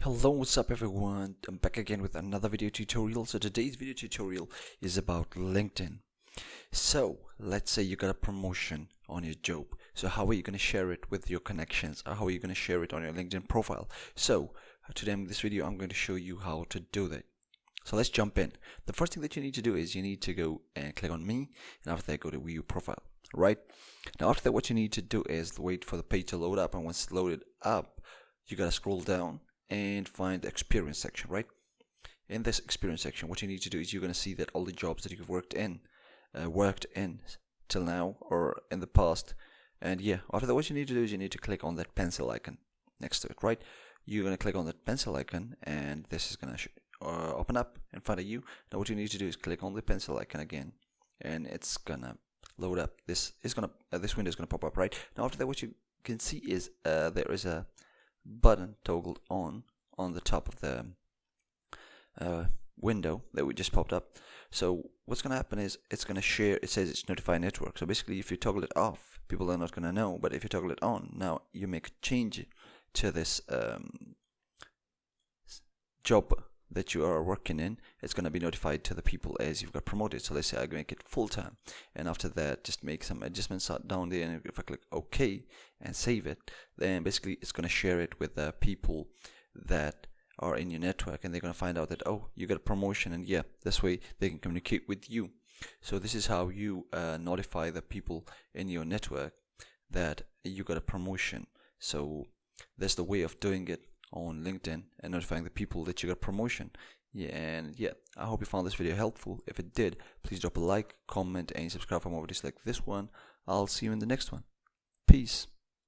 Hello, what's up everyone? I'm back again with another video tutorial. So today's video tutorial is about LinkedIn. So let's say you got a promotion on your job. So how are you going to share it with your connections, or how are you going to share it on your LinkedIn profile? So today in this video I'm going to show you how to do that. So let's jump in. The first thing that you need to do is you need to go and click on me, and after that go to view profile. Right now, after that, what you need to do is wait for the page to load up, and once it's loaded up, you gotta scroll down and find the experience section. Right in this experience section, what you need to do is you're gonna see that all the jobs that you've worked in till now or in the past. And yeah, after that, what you need to do is you need to click on that pencil icon next to it. Right, you're gonna click on that pencil icon, and this is gonna open up in front of you. Now what you need to do is click on the pencil icon again, and it's gonna load up. This window is gonna pop up. Right now, after that, what you can see is there is a button toggled on the top of the window that we just popped up. So what's gonna happen is it's gonna share. It says it's notify network. So basically, if you toggle it off, people are not gonna know. But if you toggle it on, now you make a change to this job that you are working in, it's going to be notified to the people as you've got promoted. So let's say I make it full-time, and after that just make some adjustments down there, and if I click OK and save it, then basically it's going to share it with the people that are in your network, and they're going to find out that, oh, you got a promotion, and yeah, this way they can communicate with you. So this is how you notify the people in your network that you got a promotion. So that's the way of doing it on LinkedIn and notifying the people that you got promotion. And yeah, I hope you found this video helpful. If it did, please drop a like, comment, and subscribe for more videos like this one. I'll see you in the next one. Peace.